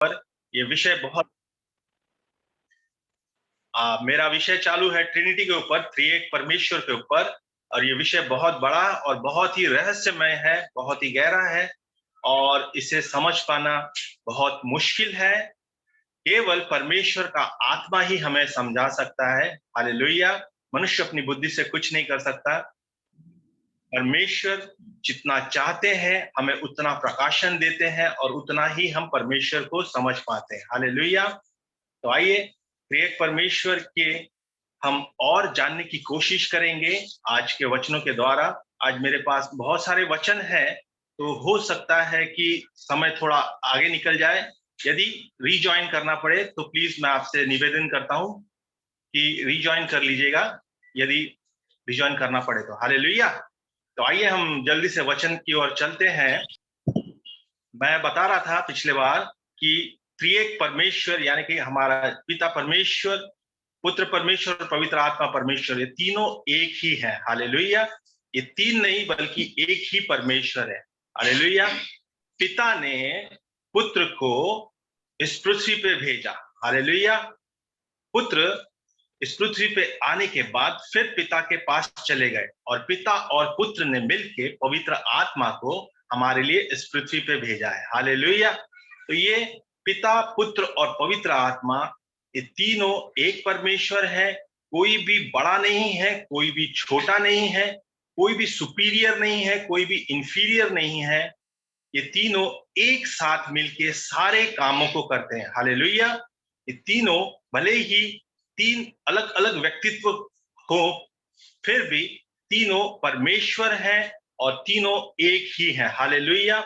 पर ये विषय बहुत मेरा विषय चालू है ट्रिनिटी के ऊपर, त्रिएक परमेश्वर के ऊपर। और ये विषय बहुत बड़ा और बहुत ही रहस्यमय है, बहुत ही गहरा है और इसे समझ पाना बहुत मुश्किल है। केवल परमेश्वर का आत्मा ही हमें समझा सकता है। हालेलुया। मनुष्य अपनी बुद्धि से कुछ नहीं कर सकता। परमेश्वर जितना चाहते हैं हमें उतना प्रकाशन देते हैं और उतना ही हम परमेश्वर को समझ पाते हैं। हालेलुया। तो आइए त्रिएक परमेश्वर के हम और जानने की कोशिश करेंगे आज के वचनों के द्वारा। आज मेरे पास बहुत सारे वचन हैं, तो हो सकता है कि समय थोड़ा आगे निकल जाए। यदि रीजॉइन करना पड़े तो प्लीज मैं आपसे निवेदन करता हूं कि रीजॉइन कर लीजिएगा यदि रीजॉइन करना पड़े तो। हालेलुया। तो आइए हम जल्दी से वचन की ओर चलते हैं। मैं बता रहा था पिछले बार कि त्रिएक परमेश्वर यानी कि हमारा पिता परमेश्वर, पुत्र परमेश्वर और पवित्र आत्मा परमेश्वर, ये तीनों एक ही है। हालेलुया। ये तीन नहीं बल्कि एक ही परमेश्वर है। हालेलुया। पिता ने पुत्र को इस पृथ्वी पे भेजा। हालेलुया। पुत्र इस पृथ्वी पे आने के बाद फिर पिता के पास चले गए और पिता और पुत्र ने मिलकर पवित्र आत्मा को हमारे लिए इस पृथ्वी पे भेजा है। हालेलुया। तो ये पिता, पुत्र और पवित्र आत्मा, ये तीनों एक परमेश्वर है। कोई भी बड़ा नहीं है, कोई भी छोटा नहीं है, कोई भी सुपीरियर नहीं है, कोई भी इंफीरियर नहीं है। ये तीनों एक साथ मिलके सारे कामों को करते हैं। हालेलुया। ये तीनों भले ही तीन अलग अलग व्यक्तित्व हो, फिर भी तीनों परमेश्वर हैं और तीनों एक ही हैं। हालेलुया।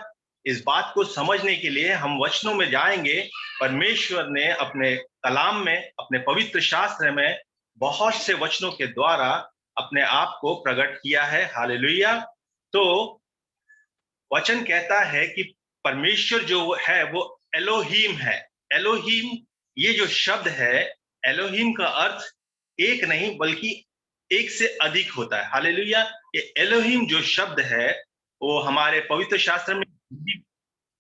इस बात को समझने के लिए हम वचनों में जाएंगे। परमेश्वर ने अपने कलाम में, अपने पवित्र शास्त्र में बहुत से वचनों के द्वारा अपने आप को प्रकट किया है। हालेलुया। तो वचन कहता है कि परमेश्वर जो है वो एलोहीम है। एलोहीम, ये जो शब्द है, एलोहीम का अर्थ एक नहीं बल्कि एक से अधिक होता है। हालेलुया। ये एलोहीम जो शब्द है वो हमारे पवित्र शास्त्र में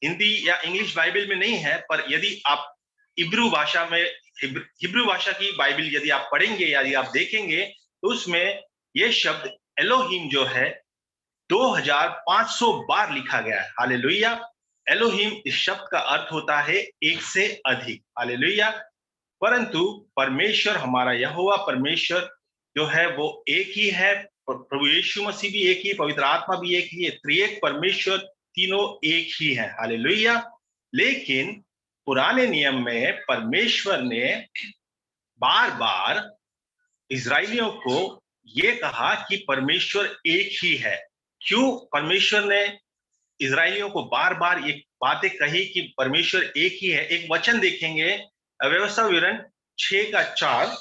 हिंदी या इंग्लिश बाइबल में नहीं है, पर यदि आप इब्रू भाषा में, हिब्रू भाषा की बाइबल यदि आप पढ़ेंगे, यदि आप देखेंगे तो उसमें ये शब्द एलोहीम जो है 2500 बार लिखा गया है। हालेलुया। एलोहिम इस शब्द का अर्थ होता है एक से अधिक। हालेलुया। परंतु परमेश्वर, हमारा यहोवा परमेश्वर जो है वो एक ही है। प्रभु यीशु मसीह भी एक ही, पवित्र आत्मा भी एक ही है। त्रिएक परमेश्वर तीनों एक ही है। हालेलुया। लेकिन पुराने नियम में परमेश्वर ने बार बार इजराइलियों को ये कहा कि परमेश्वर एक ही है। क्यों परमेश्वर ने इजराइलियों को बार बार ये बातें कही कि परमेश्वर एक ही है? एक वचन देखेंगे, व्यवस्था विवरण 6:4।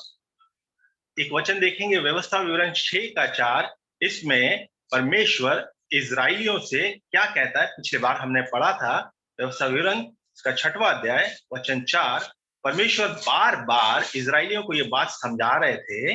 एक वचन देखेंगे व्यवस्था विवरण 6:4। इसमें परमेश्वर इजराइलियों से क्या कहता है? पिछले बार हमने पढ़ा था व्यवस्था विवरण इसका 6वां अध्याय वचन 4। परमेश्वर बार बार इजराइलियों को ये बात समझा रहे थे,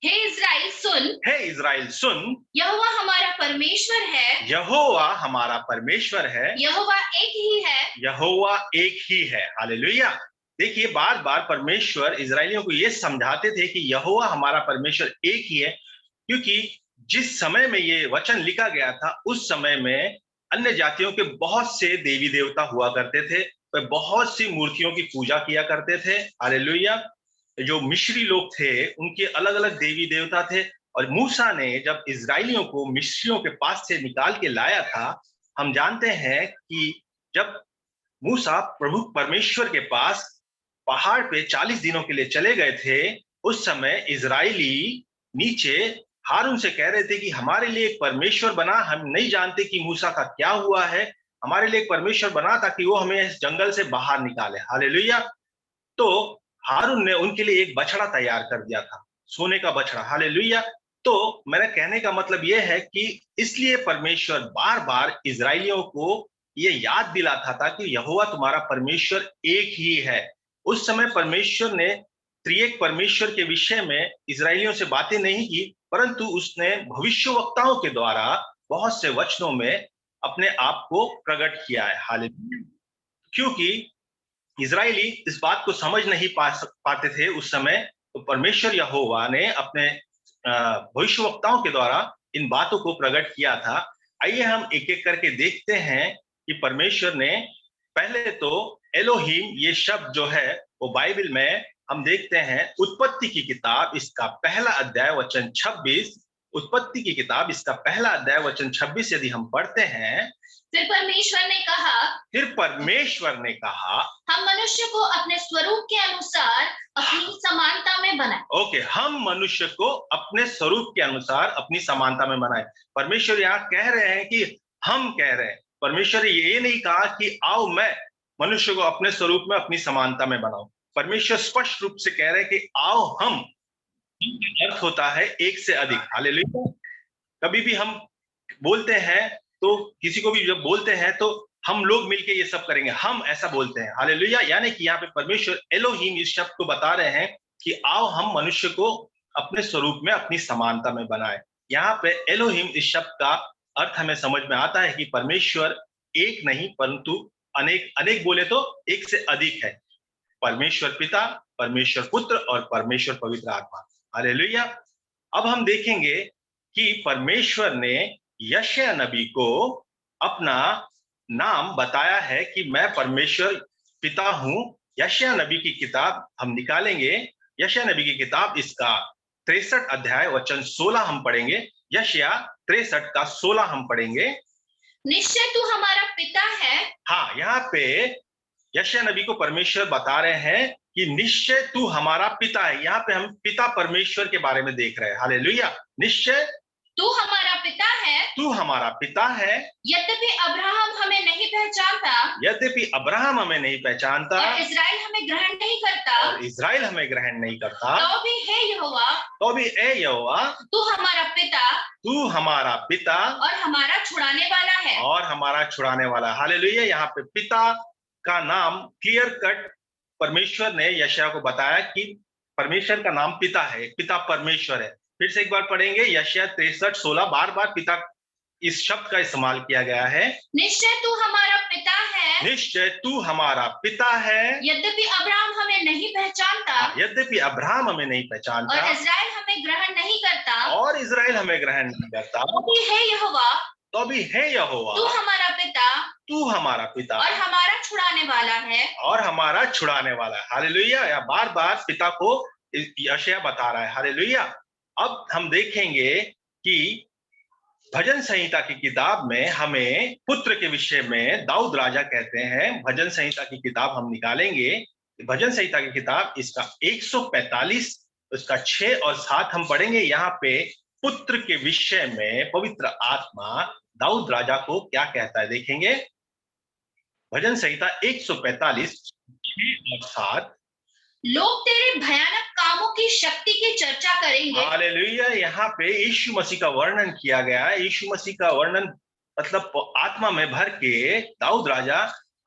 हे इज़राइल सुन, हे इजराइल सुन, यहोवा हमारा परमेश्वर है, यहोवा हमारा परमेश्वर है, यहोवा एक ही है, यहोवा एक ही है। हालेलुया। देखिए बार बार परमेश्वर इजराइलियों को यह समझाते थे कि यहोवा हमारा परमेश्वर एक ही है, क्योंकि जिस समय में ये वचन लिखा गया था उस समय में अन्य जातियों के बहुत से देवी देवता हुआ करते थे, वे बहुत सी मूर्तियों की पूजा किया करते थे। हालेलुया। जो मिस्री लोग थे उनके अलग अलग देवी देवता थे, और मूसा ने जब इजराइलियों को मिस्रियों के पास से निकाल के लाया था, हम जानते हैं कि जब मूसा प्रभु परमेश्वर के पास पहाड़ पे 40 दिनों के लिए चले गए थे, उस समय इजराइली नीचे हारून से कह रहे थे कि हमारे लिए एक परमेश्वर बना, हम नहीं जानते कि मूसा का क्या हुआ है, हमारे लिए एक परमेश्वर बना था कि वो हमें इस जंगल से बाहर निकाले। हालेलुया। तो हारून ने उनके लिए एक बछड़ा तैयार कर दिया था, सोने का बछड़ा। हालेलुया। तो मेरा कहने का मतलब यह है कि इसलिए परमेश्वर बार बार इजराइलियों को ये याद दिलाता था कि यहोवा तुम्हारा परमेश्वर एक ही है। उस समय परमेश्वर ने त्रिएक परमेश्वर के विषय में इजराइलियों से बातें नहीं की, परंतु उसने भविष्यवक्ताओं के द्वारा बहुत से वचनों में अपने आप को प्रकट किया है। हालेलुया। क्योंकि इजरायली इस बात को समझ नहीं पाते थे उस समय, तो परमेश्वर यहोवा ने अपने भविष्यवक्ताओं के द्वारा इन बातों को प्रकट किया था। आइए हम एक एक करके देखते हैं कि परमेश्वर ने पहले तो एलोहीम ये शब्द जो है वो बाइबल में हम देखते हैं उत्पत्ति की किताब इसका पहला अध्याय वचन 26, उत्पत्ति की किताब इसका पहला अध्याय वचन 26 यदि हम पढ़ते हैं, फिर परमेश्वर ने कहा हम मनुष्य को अपने स्वरूप के अनुसार अपनी समानता में बनाए। ओके, हम मनुष्य को अपने स्वरूप के अनुसार अपनी समानता में बनाए। परमेश्वर यहाँ कह रहे हैं कि हम कह रहे हैं, परमेश्वर ये नहीं कहा कि आओ मैं मनुष्य को अपने स्वरूप में अपनी समानता में बनाऊं। परमेश्वर स्पष्ट रूप से कह रहे हैं कि आओ हम, अर्थ होता है एक से अधिक। हालेलुया। कभी भी हम बोलते हैं तो किसी को भी जब बोलते हैं तो हम लोग मिलके ये सब करेंगे, हम ऐसा बोलते हैं। हालेलुया। यानी कि यहाँ पे परमेश्वर एलोहीम इस शब्द को बता रहे हैं कि आओ हम मनुष्य को अपने स्वरूप में अपनी समानता में बनाए। यहाँ पे एलोहीम इस शब्द का अर्थ हमें समझ में आता है कि परमेश्वर एक नहीं परंतु अनेक, अनेक बोले तो एक से अधिक है। परमेश्वर पिता, परमेश्वर पुत्र और परमेश्वर पवित्र आत्मा। हालेलुया। अब हम देखेंगे कि परमेश्वर ने यशायाह नबी को अपना नाम बताया है कि मैं परमेश्वर पिता हूं। यशायाह नबी की किताब हम निकालेंगे, यशायाह नबी की किताब इसका 63 अध्याय वचन 16 हम पढ़ेंगे। यशायाह 63 का 16 हम पढ़ेंगे। निश्चय तू हमारा पिता है। हाँ, यहाँ पे यशायाह नबी को परमेश्वर बता रहे हैं कि निश्चय तू हमारा पिता है। यहाँ पे हम पिता परमेश्वर के बारे में देख रहे हैं। हालेलुया। निश्चय तू हमारा पिता है, तू हमारा पिता है। यद्यपि अब्राहम हमें नहीं पहचानता, यद्यपि अब्राहम हमें नहीं पहचानता और इजराइल हमें ग्रहण नहीं करता, और इजराइल हमें ग्रहण नहीं करता, तो भी है यहोवा, तो भी ए यहोवा तू हमारा पिता, तू हमारा पिता और हमारा छुड़ाने वाला है। और हमारा छुड़ाने वाला। हालेलुया। यहाँ पे पिता का नाम क्लियर कट परमेश्वर ने यशायाह को बताया कि परमेश्वर का नाम पिता है, पिता परमेश्वर है। फिर से एक बार पढ़ेंगे, यशायाह 63:16, बार बार पिता इस शब्द का इस्तेमाल किया गया है। निश्चय तू हमारा पिता है, निश्चय तू हमारा पिता है, यद्यपि अब्राहम हमें नहीं पहचानता, यद्यपि अब्राहम हमें नहीं पहचानता, और इजराइल हमें ग्रहण नहीं करता, और इजराइल हमें ग्रहण नहीं करता, तो भी है यहोवा, तो भी है यहोवा, तू हमारा पिता, तू हमारा पिता और हमारा छुड़ाने वाला है, और हमारा छुड़ाने वाला है। हालेलुया। या बार बार पिता को यशायाह बता रहा है। हालेलुया। अब हम देखेंगे कि भजन संहिता की किताब में हमें पुत्र के विषय में दाऊद राजा कहते हैं। भजन संहिता की किताब हम निकालेंगे, भजन संहिता की किताब इसका 145 उसका 6 और 7 हम पढ़ेंगे। यहाँ पे पुत्र के विषय में पवित्र आत्मा दाऊद राजा को क्या कहता है देखेंगे। भजन संहिता 145 6 और 7। लोग तेरे भयानक कामों की शक्ति की चर्चा करेंगे। हालेलुया। यहाँ पे यीशु मसीह का वर्णन किया गया है। यीशु मसीह का वर्णन मतलब आत्मा में भर के दाऊद राजा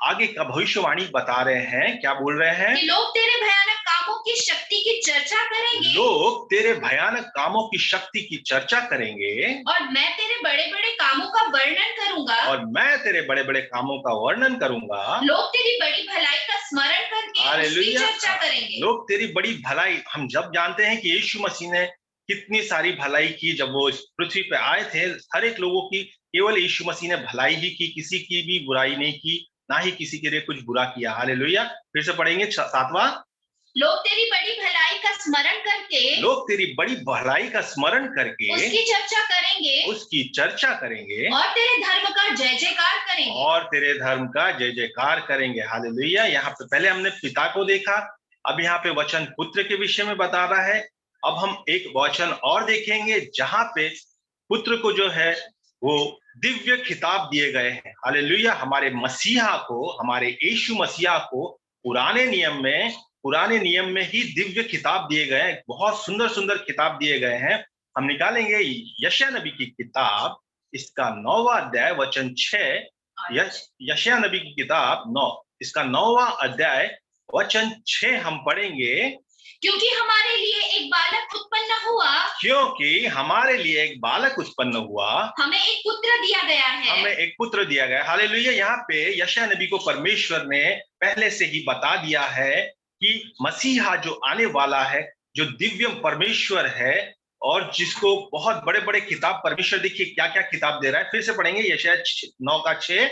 आगे का भविष्यवाणी बता रहे हैं। क्या बोल रहे हैं? कि लोग तेरे भयानक कामों की शक्ति की चर्चा करेंगे, लोग तेरे भयानक कामों की शक्ति की चर्चा करेंगे, और मैं तेरे बड़े बड़े कामों का वर्णन करूंगा, और मैं तेरे बड़े बड़े कामों का वर्णन करूंगा। लोग तेरी बड़ी भलाई का स्मरण करके उसकी चर्चा करेंगे। लोग तेरी बड़ी भलाई, हम जब जानते हैं कि यीशु मसीह ने कितनी सारी भलाई की, जब वो इस पृथ्वी पे आए थे हर एक लोगों की केवल यीशु मसीह ने भलाई ही की, किसी की भी बुराई नहीं की, ना ही किसी के लिए कुछ बुरा किया। हालेलुया। फिर से पढ़ेंगे 7वां। लोग तेरी बड़ी भलाई का स्मरण करके, लोग तेरी बड़ी भलाई का स्मरण करके उसकी चर्चा करेंगे, उसकी चर्चा करेंगे, और तेरे धर्म का जय जयकार करेंगे, और तेरे धर्म का जय जयकार करेंगे। हालेलुया। यहाँ पे पहले हमने पिता को देखा, अब यहाँ पे वचन पुत्र के विषय में बता रहा है। अब हम एक वचन और देखेंगे जहां पे पुत्र को जो है वो दिव्य खिताब दिए गए हैं। हालेलुया। हमारे मसीहा को, हमारे यीशु मसीहा को पुराने नियम में ही दिव्य खिताब दिए गए हैं। बहुत सुंदर सुंदर खिताब दिए गए हैं। हम निकालेंगे यशायाह नबी की किताब इसका 9वां अध्याय वचन 6। यशायाह नबी की किताब 9 इसका 9वां अध्याय वचन 6 हम पढ़ेंगे। क्योंकि हमारे लिए एक बालक उत्पन्न हुआ, क्योंकि हमारे लिए एक बालक उत्पन्न हुआ, हमें एक पुत्र दिया गया है, हमें एक पुत्र दिया गया। हालेलुया। यहाँ पे यशायाह नबी को परमेश्वर ने पहले से ही बता दिया है कि मसीहा जो आने वाला है, जो दिव्य परमेश्वर है और जिसको बहुत बड़े बड़े किताब परमेश्वर, देखिए क्या क्या किताब दे रहा है, फिर से पढ़ेंगे यशायाह 9:6।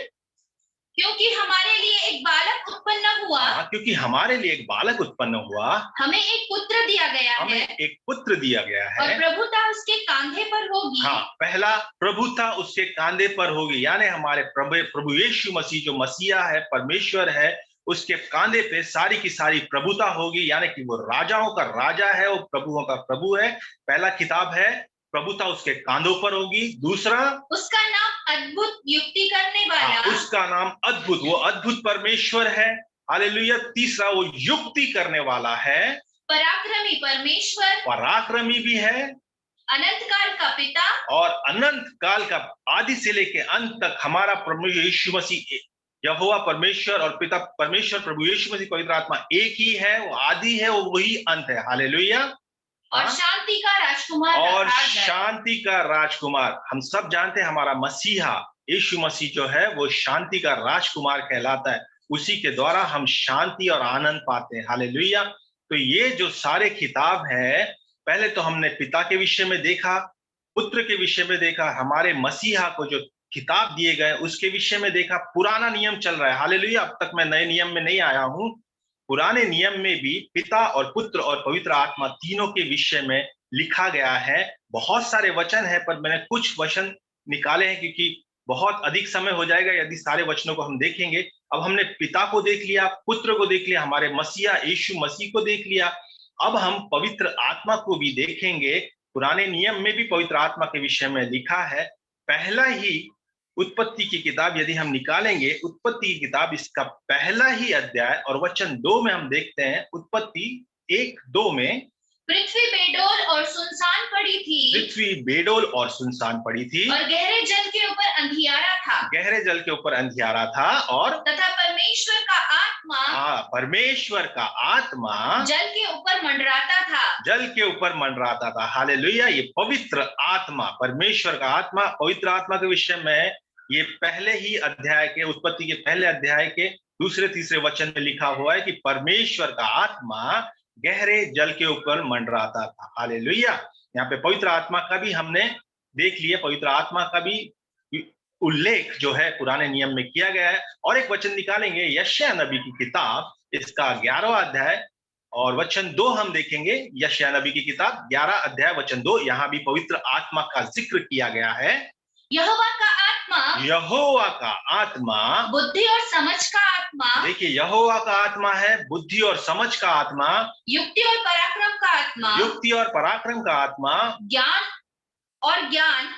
क्योंकि हमारे लिए एक बालक उत्पन्न हुआ, क्योंकि हमारे लिए एक बालक उत्पन्न हुआ, हमें एक पुत्र दिया गया है, हमें एक पुत्र दिया गया और है, प्रभुता उसके कांधे पर होगी। पहला प्रभुता उसके कांधे पर होगी, यानी हमारे प्रभु यीशु मसीह जो मसीहा है, परमेश्वर है, उसके कांधे पे सारी की सारी प्रभुता होगी, यानी कि वो राजाओं का राजा है, वो प्रभुओं का प्रभु है। पहला किताब है, प्रभुता उसके कांधों पर होगी। दूसरा, उसका नाम अद्भुत, युक्ति करने वाला, उसका नाम अद्भुत, वो अद्भुत परमेश्वर है। हालेलुया। तीसरा, वो युक्ति करने वाला है, पराक्रमी परमेश्वर, पराक्रमी भी है, अनंत काल का पिता, और अनंत काल का, आदि से लेके अंत तक हमारा प्रभु यीशु मसीह, यहोवा परमेश्वर और पिता परमेश्वर, प्रभु यीशु मसीह पवित्र आत्मा एक ही है, वो आदि है, वो वही अंत है। हालेलुया। और शांति का राजकुमार, और शांति का राजकुमार। हम सब जानते हैं हमारा मसीहा यीशु मसीह जो है वो शांति का राजकुमार कहलाता है, उसी के द्वारा हम शांति और आनंद पाते हैं। हालेलुया। तो ये जो सारे किताब है, पहले तो हमने पिता के विषय में देखा, पुत्र के विषय में देखा, हमारे मसीहा को जो किताब दिए गए उसके विषय में देखा। पुराना नियम चल रहा है। हालेलुया। अब तक मैं नए नियम में नहीं आया हूं। पुराने नियम में भी पिता और पुत्र और पवित्र आत्मा तीनों के विषय में लिखा गया है। बहुत सारे वचन है, पर मैंने कुछ वचन निकाले हैं क्योंकि बहुत अधिक समय हो जाएगा यदि सारे वचनों को हम देखेंगे। अब हमने पिता को देख लिया, पुत्र को देख लिया, हमारे मसीहा यीशु मसीह को देख लिया। अब हम पवित्र आत्मा को भी देखेंगे। पुराने नियम में भी पवित्र आत्मा के विषय में लिखा है। पहला ही उत्पत्ति की किताब यदि हम निकालेंगे, उत्पत्ति की किताब, इसका पहला ही अध्याय और वचन 2 में हम देखते हैं, उत्पत्ति 1:2 में, पृथ्वी बेडोल और सुनसान पड़ी थी, पृथ्वी बेडोल और सुनसान पड़ी थी, और गहरे जल के ऊपर अंधियारा था, गहरे जल के ऊपर अंधियारा था, और तथा परमेश्वर का आत्मा, परमेश्वर का आत्मा जल के ऊपर मंडराता था, जल के ऊपर मंडराता था। हालेलुया। ये पवित्र आत्मा, परमेश्वर का आत्मा, पवित्र आत्मा के विषय में ये पहले ही अध्याय के, उत्पत्ति के पहले अध्याय के दूसरे तीसरे वचन में लिखा हुआ है कि परमेश्वर का आत्मा गहरे जल के ऊपर मंडराता था। हालेलुया। यहाँ पे पवित्र आत्मा का भी हमने देख लिया, पवित्र आत्मा का भी उल्लेख जो है पुराने नियम में किया गया है। और एक वचन निकालेंगे, यशायाह नबी की किताब, इसका 11वां अध्याय और वचन 2 हम देखेंगे। यशायाह नबी की किताब 11 अध्याय वचन 2, यहाँ भी पवित्र आत्मा का जिक्र किया गया है। यहोवा का आत्मा, यहोवा का आत्मा, बुद्धि और समझ का आत्मा, देखिए यहोवा का आत्मा है, बुद्धि और समझ का आत्मा, युक्ति और पराक्रम का आत्मा, युक्ति और पराक्रम का आत्मा, ज्ञान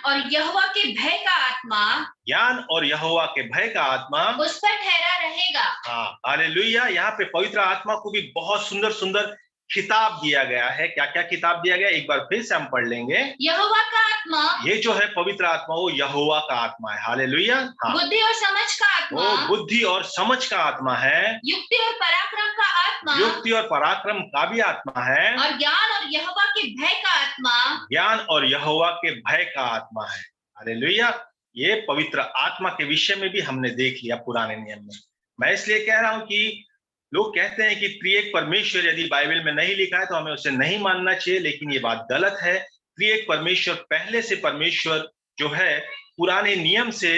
और यहोवा के भय का आत्मा, ज्ञान और यहोवा के भय का आत्मा उस पर ठहरा रहेगा। हालेलुया। यहाँ पे पवित्र आत्मा को भी बहुत सुंदर सुंदर खिताब दिया गया है। क्या क्या किताब दिया गया, एक बार फिर से हम पढ़ लेंगे। यहोवा का आत्मा, ये जो है पवित्र आत्मा, वो यहोवा का आत्मा है। हालेलुया। बुद्धि और समझ का आत्मा, वो बुद्धि और समझ का आत्मा है। युक्ति और पराक्रम का आत्मा, युक्ति और पराक्रम का भी आत्मा है। और ज्ञान और यहोवा के भय का आत्मा, ज्ञान और यहोवा के भय का आत्मा है। हालेलुया। ये पवित्र आत्मा के विषय में भी हमने देख लिया पुराने नियम में। मैं इसलिए कह रहा हूं कि लोग कहते हैं कि त्रिएक परमेश्वर यदि बाइबल में नहीं लिखा है तो हमें उसे नहीं मानना चाहिए, लेकिन ये बात गलत है। त्रिएक परमेश्वर पहले से परमेश्वर जो है पुराने नियम से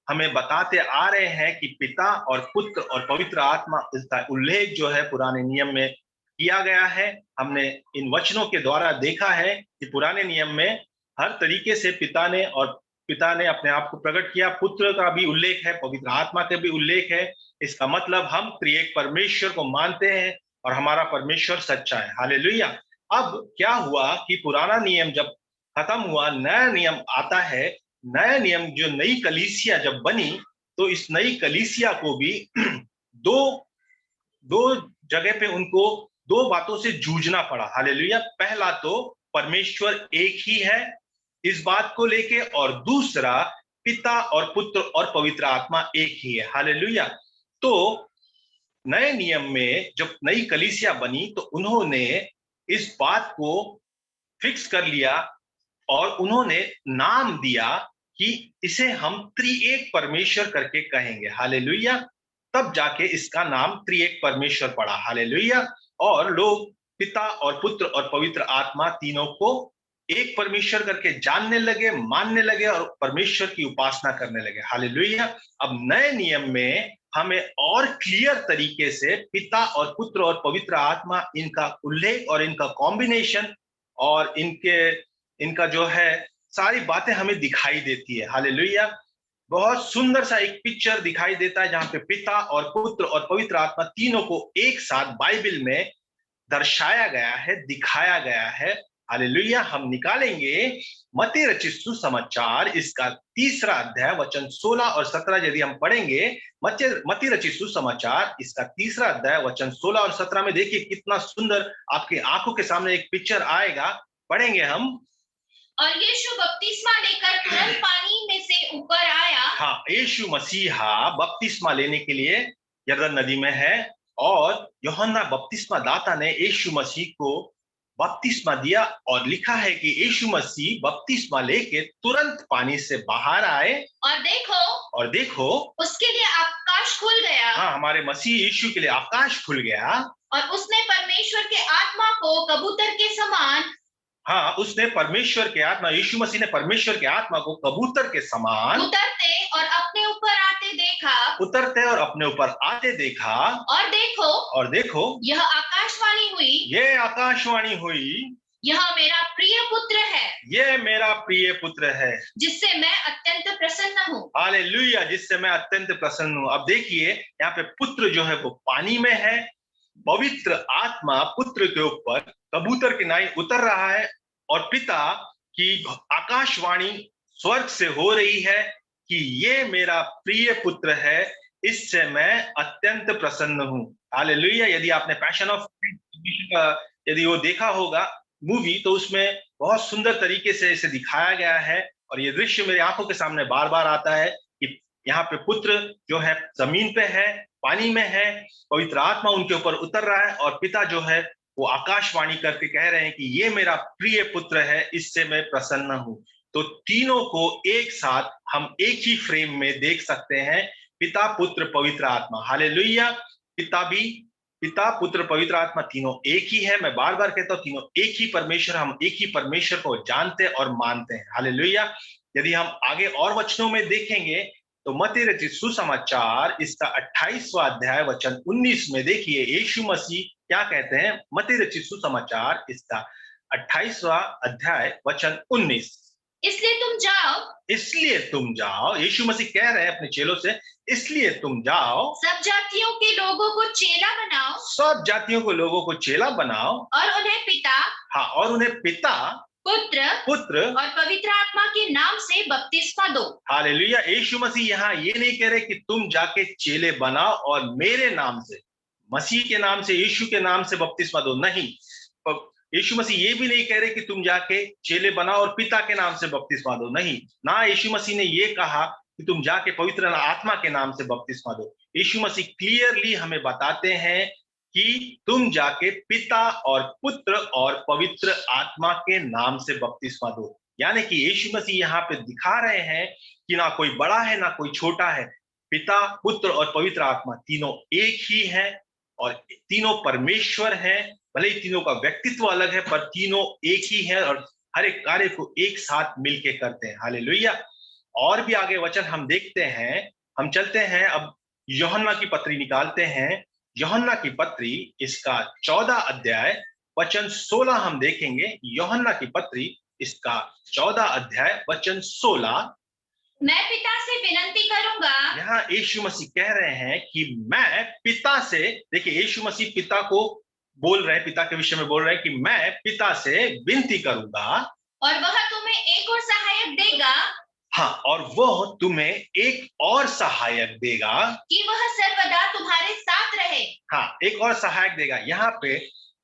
हमें बताते आ रहे हैं कि पिता और पुत्र और पवित्र आत्मा, इसका उल्लेख जो है पुराने नियम में किया गया है। हमने इन वचनों के द्वारा देखा है कि पुराने नियम में हर तरीके से पिता ने अपने आप को प्रकट किया। पुत्र का भी उल्लेख है, पवित्र आत्मा का भी उल्लेख है। इसका मतलब हम त्रिएक परमेश्वर को मानते हैं और हमारा परमेश्वर सच्चा है। हालेलुया। अब क्या हुआ कि पुराना नियम जब खत्म हुआ, नया नियम आता है। नया नियम जो नई कलीसिया जब बनी, तो इस नई कलीसिया को भी दो जगह पे उनको दो बातों से जूझना पड़ा। हालेलुया। पहला तो परमेश्वर एक ही है इस बात को लेके, और दूसरा पिता और पुत्र और पवित्र आत्मा एक ही है। हालेलुया। तो नए नियम में जब नई कलीसिया बनी तो उन्होंने इस बात को फिक्स कर लिया और उन्होंने नाम दिया कि इसे हम त्रिएक परमेश्वर करके कहेंगे। हालेलुया। तब जाके इसका नाम त्रिएक परमेश्वर पड़ा। हालेलुया। और लोग पिता और पुत्र और पवित्र आत्मा तीनों को एक परमेश्वर करके जानने लगे, मानने लगे और परमेश्वर की उपासना करने लगे। हालेलुया। अब नए नियम में हमें और क्लियर तरीके से पिता और पुत्र और पवित्र आत्मा, इनका उल्लेख और इनका कॉम्बिनेशन और इनका जो है सारी बातें हमें दिखाई देती है। हालेलुया। बहुत सुंदर सा एक पिक्चर दिखाई देता है जहां पे पिता और पुत्र और पवित्र आत्मा तीनों को एक साथ बाइबल में दर्शाया गया है, दिखाया गया है। हालेलुया। हम निकालेंगे मत्ती रचित सुसमाचार, इसका 3 अध्याय वचन 16 और 17 यदि हम पढ़ेंगे। मत्ती रचित सुसमाचार इसका 3 अध्याय वचन 16 और 17 में देखिए कितना सुंदर आपकी आंखों के सामने एक पिक्चर आएगा। पढ़ेंगे हम। और यीशु बपतिस्मा लेकर तुरंत पानी में से ऊपर आया। हाँ, यीशु मसीहा बपतिस्मा लेने के लिए यरदन नदी में है और यूहन्ना बपतिस्मा दाता ने यीशु मसीह को बपतिस्मा दिया और लिखा है कि यीशु मसीह बपतिस्मा लेके तुरंत पानी से बाहर आए और देखो उसके लिए आकाश खुल गया। हाँ, हमारे मसीह यीशु के लिए आकाश खुल गया और उसने परमेश्वर के आत्मा को कबूतर के समान, हाँ, उसने परमेश्वर के आत्मा, यीशु मसीह ने परमेश्वर के आत्मा को कबूतर के समान उतरते और अपने ऊपर आते देखा। और देखो यह आकाशवाणी हुई, यह मेरा प्रिय पुत्र है, जिससे मैं अत्यंत प्रसन्न हूँ। हालेलुया, जिससे मैं अत्यंत प्रसन्न हूँ। अब देखिए यहाँ पे पुत्र जो है वो पानी में है, पवित्र आत्मा पुत्र के ऊपर कबूतर के नाई उतर रहा है और पिता की आकाशवाणी स्वर्ग से हो रही है कि ये मेरा प्रिय पुत्र है, इससे मैं अत्यंत प्रसन्न हूँ। हालेलुया। यदि आपने पैशन ऑफ यदि वो देखा होगा मूवी, तो उसमें बहुत सुंदर तरीके से इसे दिखाया गया है और ये दृश्य मेरी आंखों के सामने बार बार आता है कि यहाँ पे पुत्र जो है जमीन पे है, पानी में है, पवित्र आत्मा उनके ऊपर उतर रहा है और पिता जो है वो आकाशवाणी करके कह रहे हैं कि ये मेरा प्रिय पुत्र है, इससे मैं प्रसन्न हूं। तो तीनों को एक साथ हम एक ही फ्रेम में देख सकते हैं, पिता पुत्र पवित्र आत्मा। हालेलुया। पिता पुत्र पवित्र आत्मा तीनों एक ही है। मैं बार बार कहता हूं तीनों एक ही परमेश्वर, हम एक ही परमेश्वर को जानते और मानते हैं। हालेलुया। यदि हम आगे और वचनों में देखेंगे तो मत्ती रचित सुसमाचार इसका 28वां अध्याय वचन 19 में देखिए यीशु मसीह क्या कहते हैं। मत्ती रचित सुसमाचार इसका 28वां अध्याय वचन 19, इसलिए तुम जाओ। यीशु मसीह कह रहे हैं अपने चेलों से, इसलिए तुम जाओ, सब जातियों के लोगों को चेला बनाओ और उन्हें पिता पुत्र और पवित्र आत्मा के नाम से बपतिस्मा दो। हालेलुया। यीशु मसीह यहाँ ये नहीं कह रहे कि तुम जाके चेले बनाओ और मेरे नाम से, मसीह के नाम से, यीशु के नाम से बपतिस्मा दो। नहीं, यीशु मसीह ये भी नहीं कह रहे कि तुम जाके चेले बनाओ और पिता के नाम से बपतिस्मा दो। नहीं ना, यीशु मसीह ने ये कहा कि तुम जाके पवित्र आत्मा के नाम से बपतिस्मा दो। यीशु मसीह क्लियरली हमें बताते हैं कि तुम जाके पिता और पुत्र और पवित्र आत्मा के नाम से बपतिस्मा दो। यानी कि यीशु मसीह यहाँ पे दिखा रहे हैं कि ना कोई बड़ा है ना कोई छोटा है, पिता पुत्र और पवित्र आत्मा तीनों एक ही है और तीनों परमेश्वर हैं। भले ही तीनों का व्यक्तित्व अलग है पर तीनों एक ही है और हर एक कार्य को एक साथ मिलके करते हैं। हालेलुया। और भी आगे वचन हम देखते हैं, हम चलते हैं अब यूहन्ना की पत्री निकालते हैं। यूहन्ना की पत्री इसका 14 अध्याय वचन 16 हम देखेंगे। यूहन्ना की पत्री इसका 14 अध्याय वचन 16, मैं पिता से विनती करूंगा। यहाँ यीशु मसीह कह रहे हैं कि मैं पिता से, देखिए यीशु मसीह पिता को बोल रहे हैं, पिता के विषय में बोल रहे हैं कि मैं पिता से विनती करूंगा और वह तुम्हें एक और सहायक देगा। हाँ, और वह तुम्हें एक और सहायक देगा कि वह सर्वदा तुम्हारे साथ रहे। हाँ, एक और सहायक देगा। यहाँ पे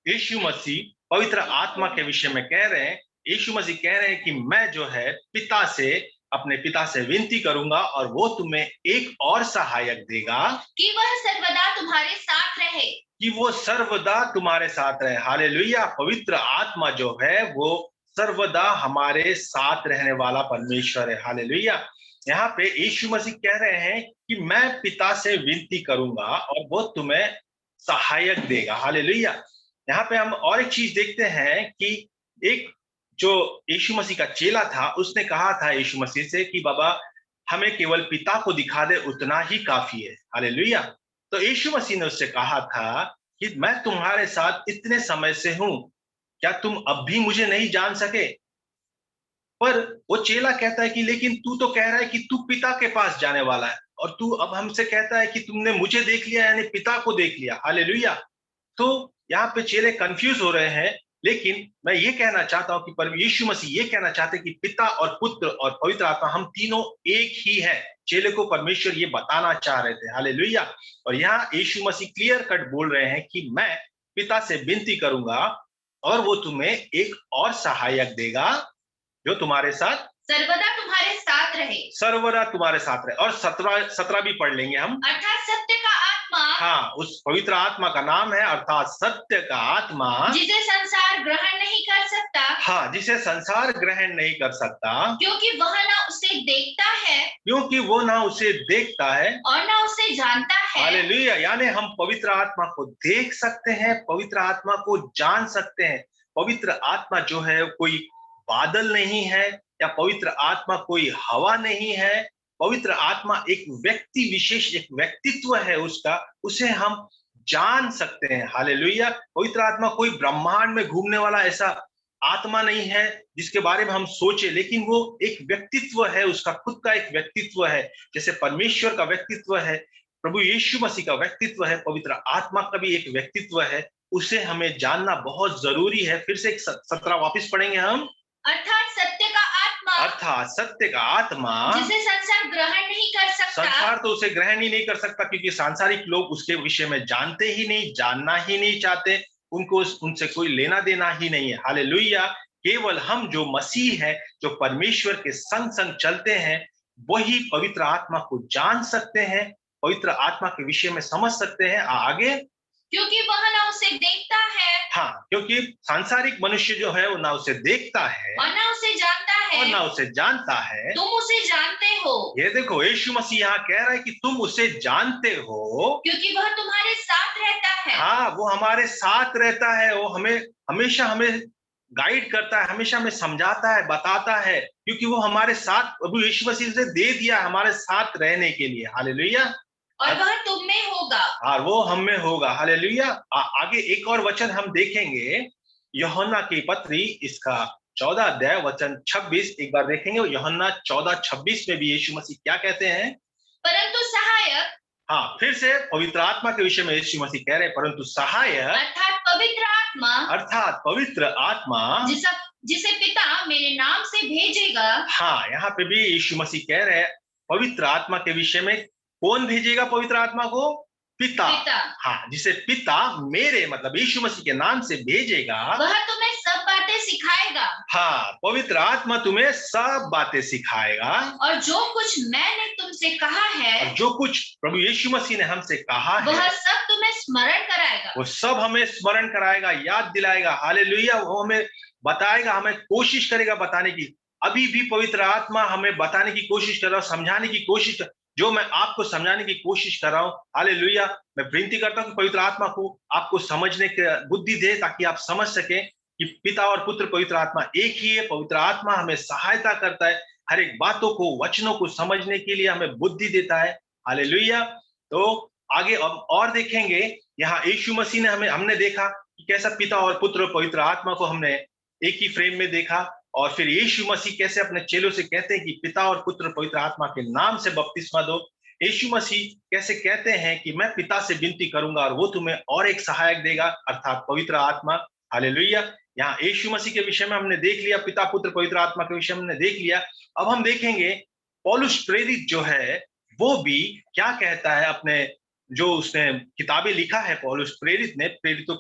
यीशु मसीह पवित्र आत्मा के विषय में कह रहे हैं। यीशु मसीह कह रहे हैं कि मैं जो है अपने पिता से विनती करूंगा और वो तुम्हें एक और सहायक देगा कि वह सर्वदा तुम्हारे साथ रहे। हालेलुया। पवित्र आत्मा जो है वो सर्वदा हमारे साथ रहने वाला परमेश्वर है। हालेलुया। यहाँ पे यीशु मसीह कह रहे हैं कि मैं पिता से विनती करूंगा और वो तुम्हें सहायक देगा। हालेलुया। यहाँ पे हम और एक चीज देखते हैं कि एक जो यीशु मसीह का चेला था उसने कहा था यीशु मसीह से कि बाबा हमें केवल पिता को दिखा दे, उतना ही काफी है। हालेलुया। तो यीशु मसीह ने उससे कहा था कि मैं तुम्हारे साथ इतने समय से हूं, क्या तुम अब भी मुझे नहीं जान सके? पर वो चेला कहता है कि लेकिन तू तो कह रहा है कि तू पिता के पास जाने वाला है और तू अब हमसे कहता है कि तुमने मुझे देख लिया, यानी पिता को देख लिया। हालेलुया। तो यहाँ पे चेले कंफ्यूज हो रहे हैं, लेकिन मैं ये कहना चाहता हूं कि पर यीशु मसीह ये कहना चाहते हैं कि पिता और पुत्र और पवित्र आत्मा हम तीनों एक ही है। चेले को परमेश्वर ये बताना चाह रहे थे। हालेलुया। और यहाँ यीशु मसीह क्लियर कट बोल रहे हैं कि मैं पिता से विनती करूंगा और वो तुम्हें एक और सहायक देगा जो तुम्हारे साथ सर्वदा तुम्हारे साथ रहे। सर्वदा तुम्हारे साथ रहे। और 17 भी पढ़ लेंगे हम। अर्थात सत्य का आत्मा, हाँ, उस पवित्र आत्मा का नाम है अर्थात सत्य का आत्मा, जिसे संसार ग्रहण नहीं कर सकता। हाँ, जिसे संसार ग्रहण नहीं कर सकता, क्योंकि वह ना उसे देखता है, क्योंकि वो ना उसे देखता है और ना उसे जानता है। हालेलुया। यानी हम पवित्र आत्मा को देख सकते हैं, पवित्र आत्मा को जान सकते हैं। पवित्र आत्मा जो है कोई बादल नहीं है, या पवित्र आत्मा कोई हवा नहीं है। पवित्र आत्मा एक व्यक्ति विशेष, एक व्यक्तित्व है उसका, उसे हम जान सकते हैं। हालेलुया। पवित्र आत्मा कोई ब्रह्मांड में घूमने वाला ऐसा आत्मा नहीं है जिसके बारे में हम सोचे, लेकिन वो एक व्यक्तित्व है, उसका खुद का एक व्यक्तित्व है। जैसे परमेश्वर का व्यक्तित्व है, प्रभु यीशु मसीह का व्यक्तित्व है, पवित्र आत्मा का भी एक व्यक्तित्व है। उसे हमें जानना बहुत जरूरी है। फिर से 17 वापस पढ़ेंगे हम। अर्थात सत्य का आत्मा, अर्थात सत्य का आत्मा, जिसे संसार ग्रहण नहीं कर सकता। संसार तो उसे ग्रहण ही नहीं कर सकता, क्योंकि सांसारिक लोग उसके विषय में जानते ही नहीं, जानना ही नहीं चाहते, उनको उनसे कोई लेना देना ही नहीं है। हालेलुया। केवल हम जो मसीह है, जो परमेश्वर के संग संग चलते हैं, वही पवित्र आत्मा को जान सकते हैं, पवित्र आत्मा के विषय में समझ सकते हैं। आगे, क्योंकि वह ना उसे देखता है, हाँ, क्योंकि सांसारिक मनुष्य जो है वो ना उसे देखता है और ना उसे जानता है, और ना उसे जानता है। तुम उसे जानते हो, ये देखो यीशु मसीह यहाँ कह रहा है कि तुम उसे जानते हो, क्योंकि वह तुम्हारे साथ रहता है। हाँ, वो हमारे साथ रहता है, वो हमें हमेशा हमें गाइड करता है, हमेशा हमें समझाता है, बताता है, क्योंकि वो हमारे साथ, प्रभु यीशु मसीह से दे दिया हमारे साथ रहने के लिए। हालेलुया। और वह तुम में होगा, और वो हम में होगा। हालेलुया। आगे एक और वचन हम देखेंगे, यूहन्ना की पत्री इसका 14 अध्याय वचन 26, एक बार देखेंगे। यूहन्ना 14:26 में भी यीशु मसीह क्या कहते हैं? परंतु सहायक, हाँ, फिर से पवित्र आत्मा के विषय में यीशु मसीह कह रहे हैं, परंतु सहायक अर्थात पवित्र आत्मा, अर्थात पवित्र आत्मा, जिसे पिता मेरे नाम से भेजेगा। हाँ, यहाँ पे भी यीशु मसीह कह रहे हैं पवित्र आत्मा के विषय में। कौन भेजेगा पवित्र आत्मा को? पिता। हाँ, जिसे पिता मेरे मतलब यीशु मसीह के नाम से भेजेगा, वह तुम्हें सब बातें सिखाएगा। हाँ, पवित्र आत्मा तुम्हें सब बातें सिखाएगा, और जो कुछ मैंने तुमसे कहा है, और जो कुछ प्रभु यीशु मसीह ने हमसे कहा है, वह सब तुम्हें स्मरण कराएगा। वो सब हमें स्मरण कराएगा, याद दिलाएगा। हालेलुया। वो हमें बताएगा, हमें कोशिश करेगा बताने की। अभी भी पवित्र आत्मा हमें बताने की कोशिश कर रहा हूं, समझाने की कोशिश जो मैं आपको समझाने की कोशिश कर रहा हूं। हालेलुया। मैं विनती करता हूं कि पवित्र आत्मा को आपको समझने की बुद्धि दे, ताकि आप समझ सके कि पिता और पुत्र पवित्र आत्मा एक ही है। पवित्र आत्मा हमें सहायता करता है, हर एक बातों को, वचनों को समझने के लिए हमें बुद्धि देता है। हालेलुया। तो आगे अब और देखेंगे, यहाँ यीशु मसीह ने हमने देखा कि कैसा पिता और पुत्र और पवित्र आत्मा को हमने एक ही फ्रेम में देखा, और फिर यीशु मसीह कैसे अपने चेलों से कहते हैं कि पिता और पुत्र पवित्र आत्मा के नाम से बपतिस्मा दो। यीशु मसीह कैसे कहते हैं कि मैं पिता से विनती करूंगा और वो तुम्हें और एक सहायक देगा, अर्थात पवित्र आत्मा। हालेलुया। यहाँ यीशु मसीह के विषय में हमने देख लिया, पिता पुत्र पवित्र आत्मा के विषय में हमने देख लिया। अब हम देखेंगे पौलुस प्रेरित जो है वो भी क्या कहता है अपने, जो उसने किताबें लिखा है पौलुस प्रेरित ने, प्रेरितों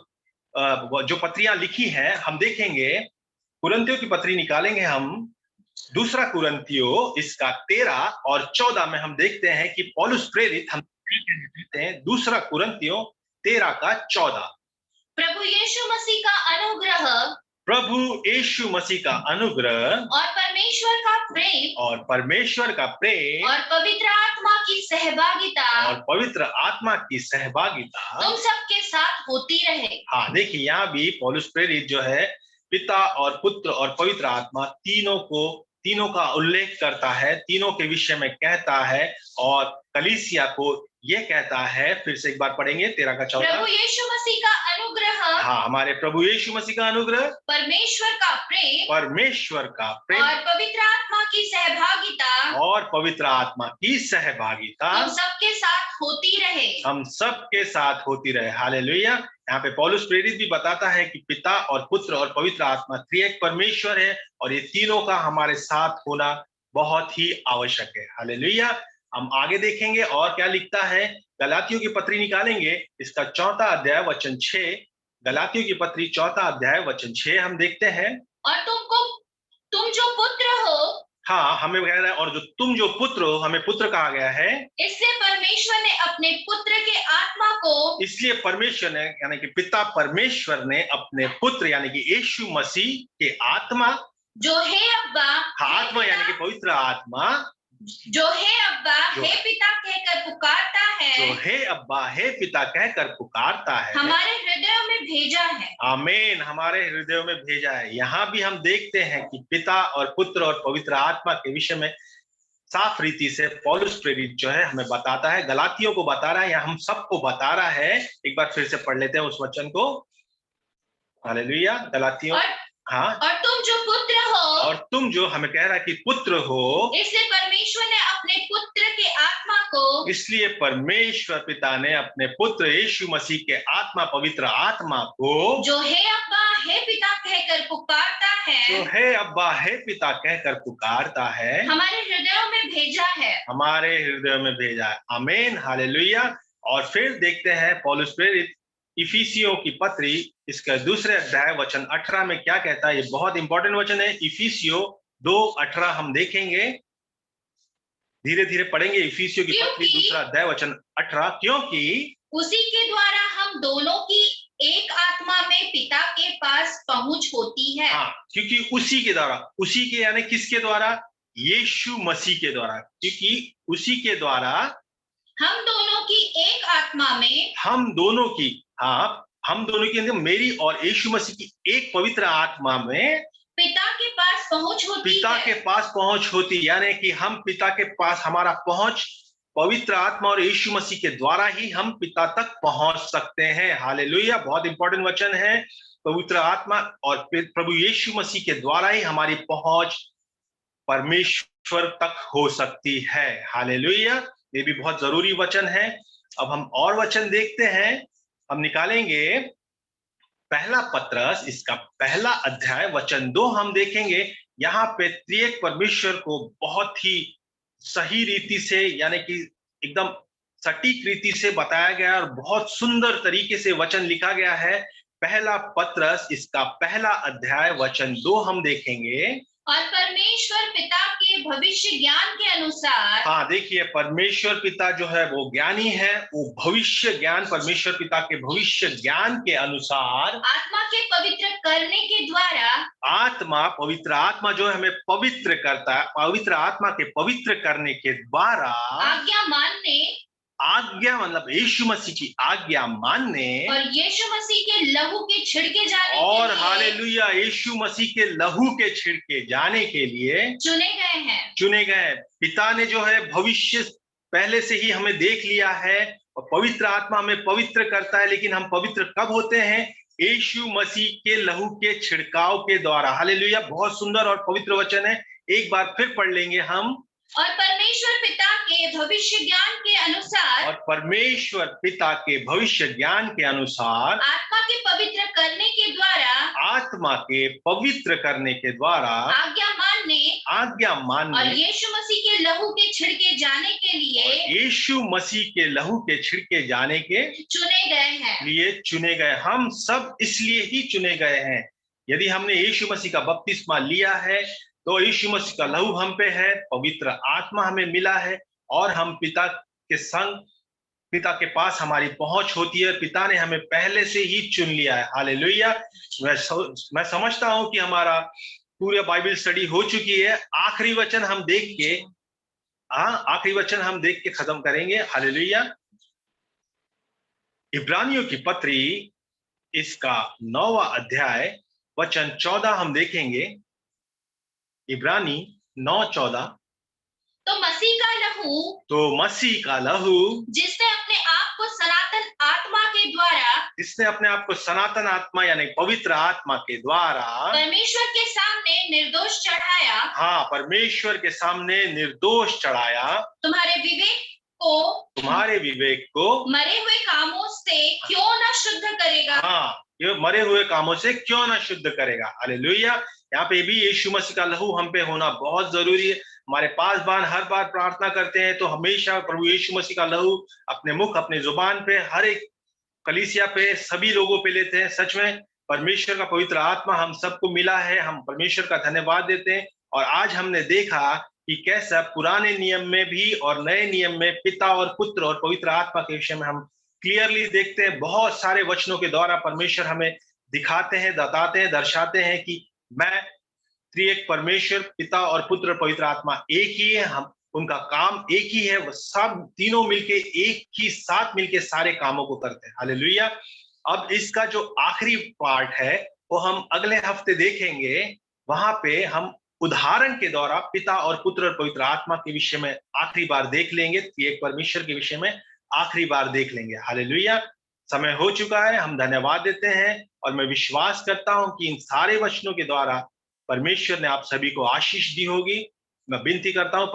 जो पत्रियां लिखी हैं, हम देखेंगे कुरिन्थियों की पत्री निकालेंगे हम। दूसरा कुरिन्थियों इसका 13 और 14 में हम देखते हैं कि पौलुस प्रेरित हम देखते हैं। दूसरा कुरिन्थियों 13 का 14। प्रभु यीशु मसीह का अनुग्रह प्रभु यीशु मसीह का अनुग्रह और परमेश्वर का प्रेम और परमेश्वर का प्रेम और पवित्र आत्मा की सहभागिता और पवित्र आत्मा की सहभागिता तुम सबके साथ होती रहे। हाँ, देखिए यहाँ भी पौलुस प्रेरित जो है पिता और पुत्र और पवित्र आत्मा तीनों का उल्लेख करता है, तीनों के विषय में कहता है और कलीसिया को ये कहता है। फिर से एक बार पढ़ेंगे 13 का 14। प्रभु यीशु मसीह का अनुग्रह, हाँ, हमारे प्रभु यीशु मसीह का अनुग्रह, परमेश्वर का प्रेम और पवित्र आत्मा की सहभागिता और पवित्र आत्मा की सहभागिता हम सबके साथ होती रहे। हम सबके साथ होती रहे। हालेलुया। यहाँ पे पौलुस प्रेरित भी बताता है कि पिता और पुत्र और पवित्र आत्मा त्रिएक परमेश्वर है और ये तीनों का हमारे साथ होना बहुत ही आवश्यक है। हालेलुया। हम आगे देखेंगे और क्या लिखता है। गलातियों की पत्री निकालेंगे, इसका 4 अध्याय वचन 6। गलातियों की पत्री 4 अध्याय वचन 6 हम देखते हैं। और तुम जो पुत्र हो, हाँ, हमें कह रहा है और जो तुम जो पुत्र हो, हमें पुत्र कहा गया है। इसलिए परमेश्वर ने अपने पुत्र के आत्मा को, इसलिए परमेश्वर ने यानी कि पिता परमेश्वर ने अपने पुत्र यानी कि यीशु मसीह के आत्मा, जो है अब्बा, आत्मा यानी कि पवित्र आत्मा, जो है अब्बा हे पिता कहकर पुकारता है, जो है अब्बा हे पिता कहकर पुकारता है, हमारे हृदयों में भेजा है। आमीन, हमारे हृदयों में भेजा है। यहाँ भी हम देखते हैं कि पिता और पुत्र और पवित्र आत्मा के विषय में साफ रीति से पौलुस प्रेरित जो है हमें बताता है, गलातियों को बता रहा है या हम सबको बता रहा है। एक बार फिर से पढ़ लेते हैं उस वचन को। हालेलुया। गलातियों, हाँ, और तुम जो पुत्र हो, और तुम जो हमें कह रहा है कि पुत्र हो, इसलिए परमेश्वर ने अपने पुत्र के आत्मा को, इसलिए परमेश्वर पिता ने अपने पुत्र यीशु मसीह के आत्मा पवित्र आत्मा को, जो है अब्बा हे पिता कहकर पुकारता है, जो है अब्बा हे पिता कहकर पुकारता है, हमारे हृदयों में भेजा है। हमारे हृदय में भेजा है। आमीन, हालेलुया। और फिर देखते हैं पौलुस प्रेरित इफिसियों की पत्री इसका 2 अध्याय वचन 18 में क्या कहता है। ये बहुत इंपॉर्टेंट वचन है। इफिसियों 2:18 हम देखेंगे, धीरे धीरे पढ़ेंगे। इफिसियों की पत्री 2 अध्याय वचन 18, क्योंकि उसी के द्वारा हम दोनों की एक आत्मा में पिता के पास पहुंच होती है। हाँ, क्योंकि उसी के द्वारा, उसी के यानी किसके द्वारा, यीशु मसीह के द्वारा, क्योंकि उसी के द्वारा हम दोनों की एक आत्मा में, हम दोनों की, हाँ, हम दोनों की, मेरी और यीशु मसीह की एक पवित्र आत्मा में पिता के पास पहुंच होती पिता है। के पास पहुंच होती, यानी कि हम पिता के पास, हमारा पहुंच पवित्र आत्मा और यीशु मसीह के द्वारा ही हम पिता तक पहुंच सकते हैं। हालेलुया। बहुत इंपॉर्टेंट वचन है। पवित्र आत्मा और प्रभु यीशु मसीह के द्वारा ही हमारी पहुंच परमेश्वर तक हो सकती है। हालेलुया। ये भी बहुत जरूरी वचन है। अब हम और वचन देखते हैं। हम निकालेंगे पहला पत्रस इसका 1 अध्याय वचन 2 हम देखेंगे। यहाँ पे त्रिएक परमेश्वर को बहुत ही सही रीति से यानी कि एकदम सटीक रीति से बताया गया और बहुत सुंदर तरीके से वचन लिखा गया है। पहला पत्रस इसका 1 अध्याय वचन 2 हम देखेंगे। और परमेश्वर पिता के भविष्य ज्ञान के अनुसार, हाँ, देखिए परमेश्वर पिता जो है वो ज्ञानी है। वो भविष्य ज्ञान, परमेश्वर पिता के भविष्य ज्ञान के अनुसार आत्मा के पवित्र करने के द्वारा, आत्मा, पवित्र आत्मा जो हमें पवित्र करता है, पवित्र आत्मा के पवित्र करने के द्वारा आज्ञा मानने, आज्ञा मतलब यीशु मसीह की आज्ञा मानने और यीशु मसीह के लहू के छिड़के जाने और के लिए, हालेलुया, यीशु मसीह के लहू के छिड़के जाने के लिए चुने गए हैं। चुने गए। पिता ने जो है भविष्य पहले से ही हमें देख लिया है और पवित्र आत्मा हमें पवित्र करता है। लेकिन हम पवित्र कब होते हैं? यीशु मसीह के लहू के छिड़काव के द्वारा। हालेलुया। बहुत सुंदर और पवित्र वचन है। एक बार फिर पढ़ लेंगे हम। और परमेश्वर पिता के भविष्य ज्ञान के अनुसार, और परमेश्वर पिता के भविष्य ज्ञान के अनुसार आत्मा के पवित्र करने के द्वारा, आत्मा के पवित्र करने के द्वारा आज्ञा आज्ञा मानने और यीशु मसीह के लहू के छिड़के जाने के लिए, यीशु मसीह के लहू के छिड़के जाने के चुने गए हैं। लिए चुने गए। हम सब इसलिए ही चुने गए हैं। यदि हमने यीशु मसीह का बपतिस्मा लिया है तो यीशु मसीह का लहू हम पे है, पवित्र आत्मा हमें मिला है और हम पिता के संग पिता के पास हमारी पहुंच होती है। पिता ने हमें पहले से ही चुन लिया है। हालेलुया। मैं समझता हूं कि हमारा पूरा बाइबल स्टडी हो चुकी है। आखिरी वचन हम देख के खत्म करेंगे। हालेलुया। इब्रानियों की पत्री, इसका 9वां अध्याय, वचन 14 हम देखेंगे। इब्रानी 9:14। तो मसीह का लहू, जिसने अपने आप को सनातन आत्मा यानी पवित्र आत्मा के द्वारा परमेश्वर के सामने निर्दोष चढ़ाया, परमेश्वर के सामने निर्दोष चढ़ाया, तुम्हारे विवेक को मरे हुए कामों से क्यों न शुद्ध करेगा। ये मरे हुए कामों से क्यों ना शुद्ध करेगा। हालेलुया। यहाँ पे भी यीशु मसीह का लहू हम पे होना बहुत जरूरी है। हमारे पास हर बार प्रार्थना करते हैं तो हमेशा प्रभु यीशु मसीह का लहू अपने मुख, अपने जुबान पे, हर एक कलीसिया पे, सभी लोगों पे लेते हैं। सच में परमेश्वर का पवित्र आत्मा हम सबको मिला है। हम परमेश्वर का धन्यवाद देते हैं। और आज हमने देखा कि कैसा पुराने नियम में भी और नए नियम में पिता और पुत्र और पवित्र आत्मा के विषय में हम क्लियरली देखते हैं। बहुत सारे वचनों के द्वारा परमेश्वर हमें दिखाते हैं, बताते हैं, दर्शाते हैं कि मैं त्रिएक परमेश्वर, पिता और पुत्र और पवित्र आत्मा एक ही है। हम उनका काम एक ही है। वो सब तीनों मिलके एक ही साथ मिलके सारे कामों को करते हैं। हालेलुया। अब इसका जो आखिरी पार्ट है वो हम अगले हफ्ते देखेंगे। वहां पे हम उदाहरण के द्वारा पिता और पुत्र और पवित्र आत्मा के विषय में आखिरी बार देख लेंगे। त्रिएक परमेश्वर के विषय में आखिरी बार देख लेंगे। हालेलुया। समय हो चुका है। हम धन्यवाद देते हैं और मैं विश्वास करता हूं कि इन सारे वचनों के द्वारा परमेश्वर ने आप सभी को आशीष दी होगी। मैं विनती करता हूं